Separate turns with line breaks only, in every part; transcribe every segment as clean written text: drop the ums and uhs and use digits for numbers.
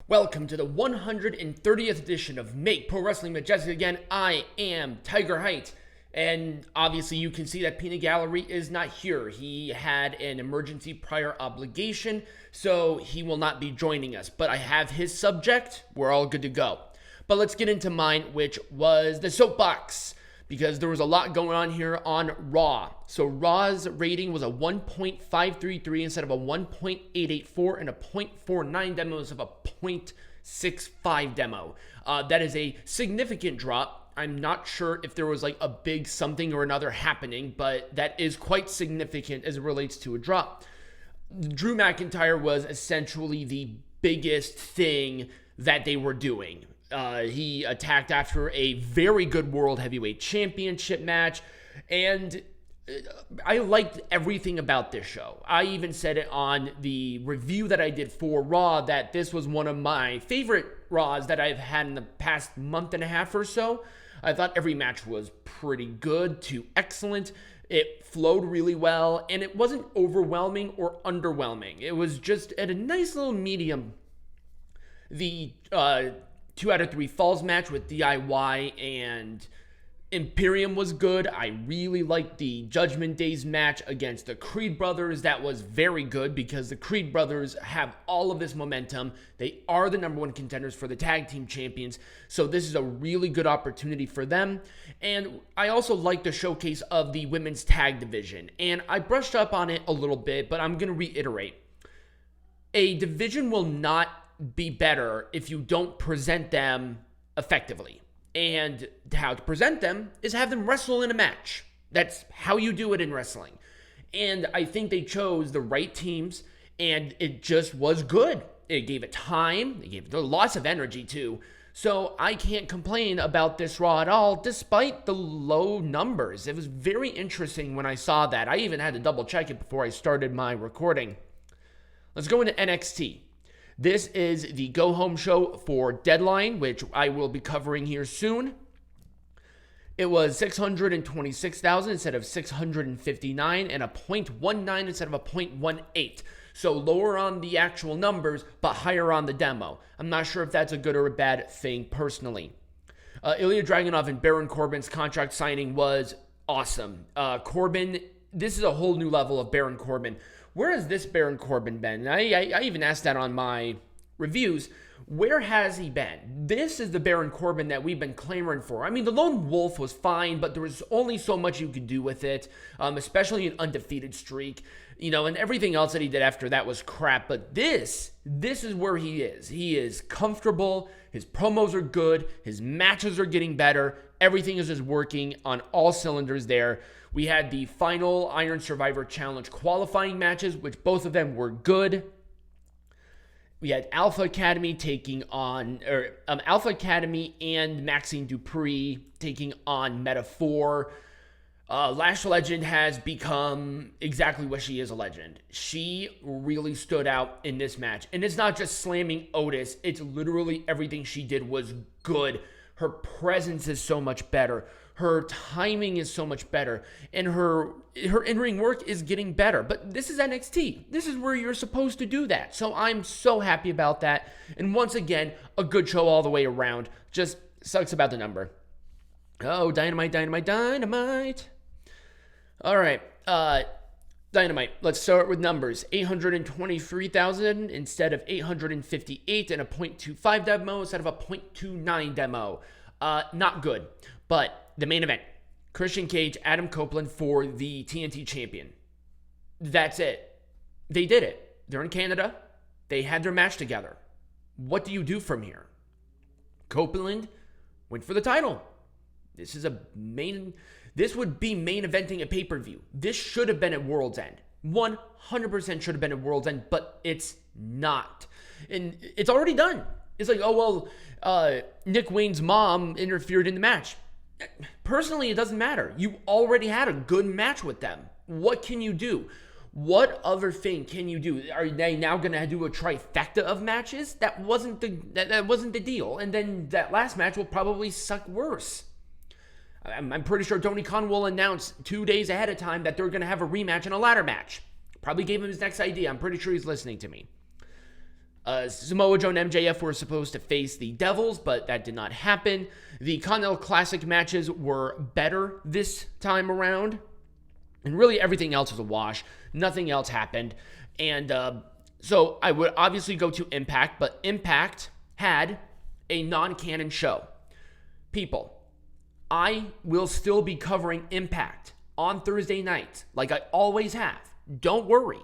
Welcome to the 130th edition of Make Pro Wrestling Majestic Again. I am Tigerhite, and obviously you can see that Peanut Gallery is not here. He had an emergency prior obligation, so he will not be joining us. But I have his subject. We're all good to go. But let's get into mine, which was the soapbox, because there was a lot going on here on Raw. So Raw's rating was a 1.533 instead of a 1.884 and a 0.49 demo instead of a 0.65 demo. That is a significant drop. I'm not sure if there was like a big something or another happening, but that is quite significant as it relates to a drop. Drew McIntyre was essentially the biggest thing that they were doing. He attacked after a very good World Heavyweight Championship match, and I liked everything about this show. I even said it on the review that I did for Raw that this was one of my favorite Raws that I've had in the past month and a half or so. I thought every match was pretty good to excellent. It flowed really well, and it wasn't overwhelming or underwhelming. It was just at a nice little medium. The 2 out of 3 falls match with DIY and Imperium was good. I really liked the Judgment Days match against the Creed brothers. That was very good because the Creed brothers have all of this momentum. They are the number 1 contenders for the tag team champions. So this is a really good opportunity for them. And I also like the showcase of the women's tag division. And I brushed up on it a little bit, but I'm going to reiterate. A division will not be better if you don't present them effectively. And how to present them is have them wrestle in a match. That's how you do it in wrestling. And I think they chose the right teams, and it just was good. It gave it time. It gave it lots of energy, too. So I can't complain about this Raw at all, despite the low numbers. It was very interesting when I saw that. I even had to double check it before I started my recording. Let's go into NXT. This is the go-home show for Deadline, which I will be covering here soon. It was 626,000 instead of 659 and a 0.19 instead of a 0.18. So lower on the actual numbers, but higher on the demo. I'm not sure if that's a good or a bad thing personally. Ilya Dragunov and Baron Corbin's contract signing was awesome. Corbin, this is a whole new level of Baron Corbin. Where has this Baron Corbin been? I even asked that on my reviews. Where has he been? This is the Baron Corbin that we've been clamoring for. I mean, the Lone Wolf was fine, but there was only so much you could do with it, especially an undefeated streak, and everything else that he did after that was crap. But this is where he is. He is comfortable. His promos are good. His matches are getting better. Everything is just working on all cylinders there. We had the final Iron Survivor Challenge qualifying matches, which both of them were good. We had Alpha Academy Alpha Academy and Maxine Dupree taking on Meta-4. Lash Legend has become exactly what she is, a legend. She really stood out in this match. And it's not just slamming Otis. It's literally everything she did was good. Her presence is so much better. Her timing is so much better. And her in-ring work is getting better. But this is NXT. This is where you're supposed to do that. So I'm so happy about that. And once again, a good show all the way around. Just sucks about the number. Oh, Dynamite. All right. Dynamite. Let's start with numbers. 823,000 instead of 858 and a 0.25 demo instead of a 0.29 demo. Not good. But the main event, Christian Cage, Adam Copeland for the TNT champion. That's it. They did it. They're in Canada. They had their match together. What do you do from here? Copeland went for the title. This would be main eventing a pay-per-view. This should have been at World's End. 100% should have been at World's End, but it's not. And it's already done. It's like, Nick Wayne's mom interfered in the match. Personally, it doesn't matter. You already had a good match with them. What can you do? What other thing can you do? Are they now going to do a trifecta of matches? That wasn't the deal. And then that last match will probably suck worse. I'm pretty sure Tony Khan will announce 2 days ahead of time that they're going to have a rematch and a ladder match. Probably gave him his next idea. I'm pretty sure he's listening to me. Samoa Joe and MJF were supposed to face the Devils, but that did not happen. The Continental Classic matches were better this time around. And really everything else was a wash. Nothing else happened. And so I would obviously go to Impact, but Impact had a non-canon show. People, I will still be covering Impact on Thursday night, like I always have. Don't worry.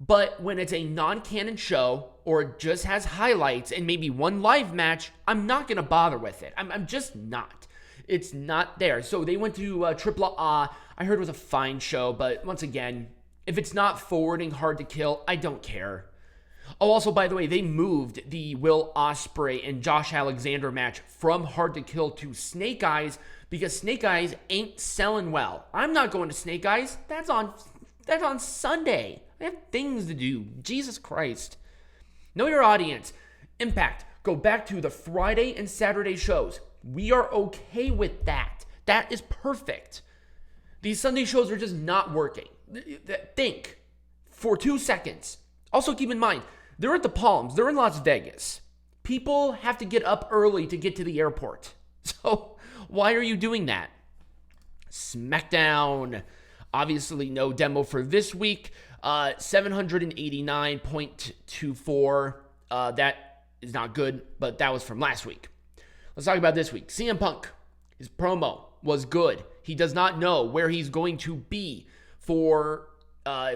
But when it's a non-canon show or it just has highlights and maybe one live match, I'm not going to bother with it. I'm just not. It's not there. So they went to Triple A. I heard it was a fine show, but once again, if it's not forwarding Hard to Kill, I don't care. Oh, also, by the way, they moved the Will Ospreay and Josh Alexander match from Hard to Kill to Snake Eyes because Snake Eyes ain't selling well. I'm not going to Snake Eyes. That's on Sunday. I have things to do. Jesus Christ. Know your audience. Impact. Go back to the Friday and Saturday shows. We are okay with that. That is perfect. These Sunday shows are just not working. Think for 2 seconds. Also keep in mind, they're at the Palms. They're in Las Vegas. People have to get up early to get to the airport. So why are you doing that? Smackdown. Obviously no demo for this week. 789.24. That is not good, but that was from last week. Let's talk about this week. CM Punk. His promo was good. He does not know where he's going to be for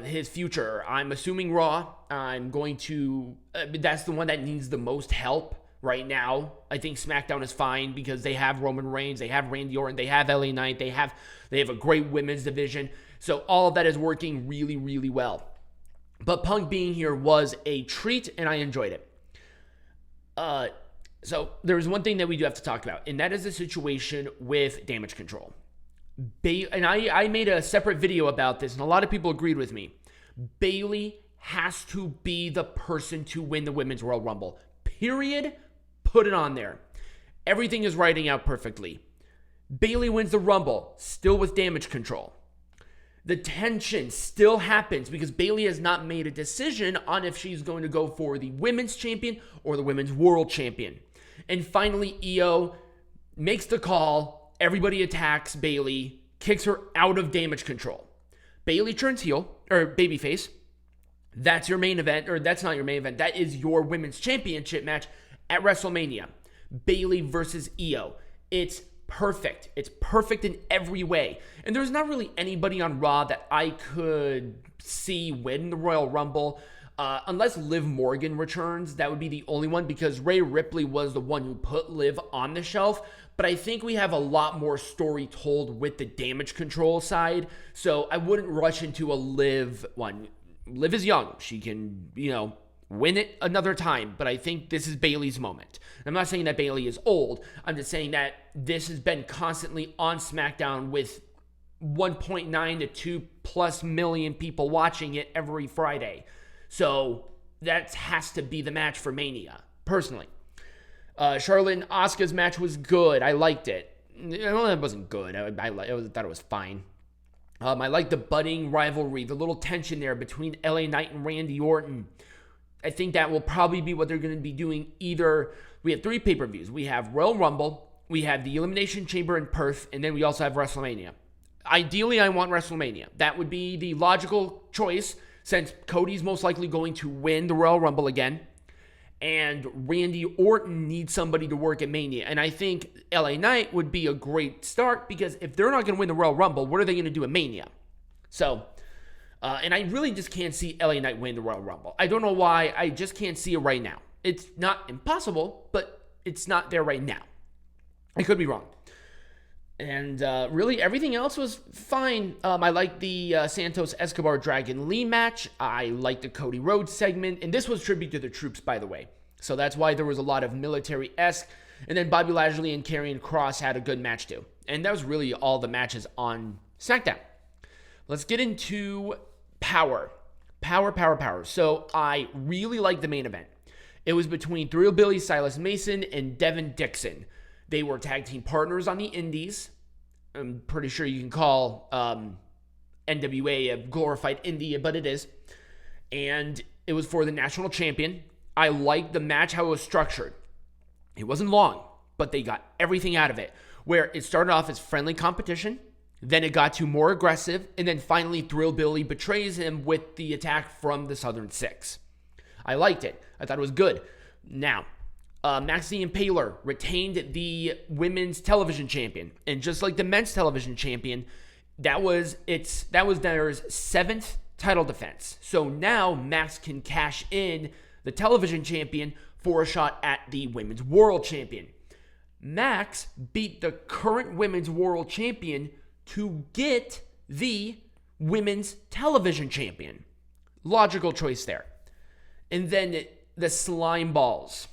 his future. I'm assuming Raw. I'm going to... that's the one that needs the most help right now. I think SmackDown is fine because they have Roman Reigns, they have Randy Orton, they have LA Knight, they have a great women's division. So all of that is working really, really well. But Punk being here was a treat, and I enjoyed it. So there's one thing that we do have to talk about, and that is the situation with Damage Control. And I made a separate video about this, and a lot of people agreed with me. Bayley has to be the person to win the Women's Royal Rumble. Period. Put it on there. Everything is writing out perfectly. Bayley wins the Rumble, still with Damage Control. The tension still happens because Bayley has not made a decision on if she's going to go for the Women's Champion or the Women's World Champion. And finally, Io makes the call. Everybody attacks Bayley, kicks her out of Damage Control. Bayley turns heel, or babyface. That's your main event, or that's not your main event. That is your Women's Championship match at WrestleMania. Bayley versus Io. It's perfect. It's perfect in every way. And there's not really anybody on Raw that I could see win the Royal Rumble. Unless Liv Morgan returns, that would be the only one because Rhea Ripley was the one who put Liv on the shelf. But I think we have a lot more story told with the Damage Control side. So I wouldn't rush into a Liv one. Liv is young. She can, win it another time. But I think this is Bayley's moment. I'm not saying that Bayley is old. I'm just saying that this has been constantly on SmackDown with 1.9 to 2+ million people watching it every Friday. So that has to be the match for Mania, personally. Charlotte and Asuka's match was good. I liked it. It wasn't good. I thought it was fine. I liked the budding rivalry, the little tension there between LA Knight and Randy Orton. I think that will probably be what they're going to be doing. Either we have 3 pay-per-views. We have Royal Rumble, we have the Elimination Chamber in Perth, and then we also have WrestleMania. Ideally, I want WrestleMania. That would be the logical choice since Cody's most likely going to win the Royal Rumble again. And Randy Orton needs somebody to work at Mania. And I think LA Knight would be a great start because if they're not going to win the Royal Rumble, what are they going to do at Mania? So, and I really just can't see LA Knight win the Royal Rumble. I don't know why. I just can't see it right now. It's not impossible, but it's not there right now. I could be wrong. And really, everything else was fine. I liked the Santos Escobar Dragon Lee match. I liked the Cody Rhodes segment. And this was tribute to the troops, by the way. So that's why there was a lot of military-esque. And then Bobby Lashley and Karrion Kross had a good match, too. And that was really all the matches on SmackDown. Let's get into Powerrr. Powerrr. So I really liked the main event. It was between Thrill Billy, Silas Mason, and Devin Dixon. They were tag team partners on the Indies. I'm pretty sure you can call NWA a glorified indie, but it is. And it was for the national champion. I liked the match, how it was structured. It wasn't long, but they got everything out of it, where it started off as friendly competition, then it got to more aggressive, and then finally Thrill Billy betrays him with the attack from the Southern Six. I liked it. I thought it was good. Now, Max the Impaler retained the women's television champion, and just like the men's television champion, that was their 7th title defense. So now Max can cash in the television champion for a shot at the women's world champion. Max beat the current women's world champion to get the women's television champion. Logical choice there. And then the slime balls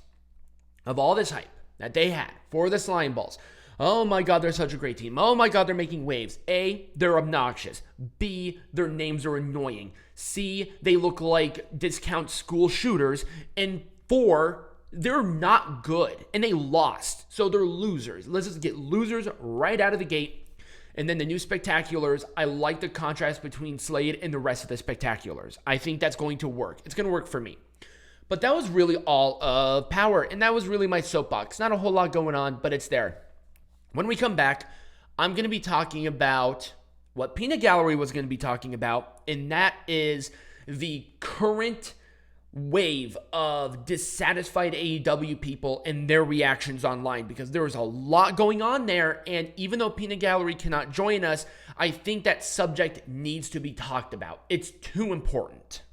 of all this hype that they had for the slime balls. Oh my God, they're such a great team. Oh my God, they're making waves. A, they're obnoxious. B, their names are annoying. C, they look like discount school shooters. And 4, they're not good. And they lost. So they're losers. Let's just get losers right out of the gate. And then the new Spectaculars, I like the contrast between Slade and the rest of the Spectaculars. I think that's going to work. It's going to work for me. But that was really all of Powerrr. And that was really my soapbox. Not a whole lot going on, but it's there. When we come back, I'm going to be talking about what Peanut Gallery was going to be talking about, and that is the current wave of dissatisfied AEW people and their reactions online, because there is a lot going on there, and even though Peanut Gallery cannot join us, I think that subject needs to be talked about. It's too important.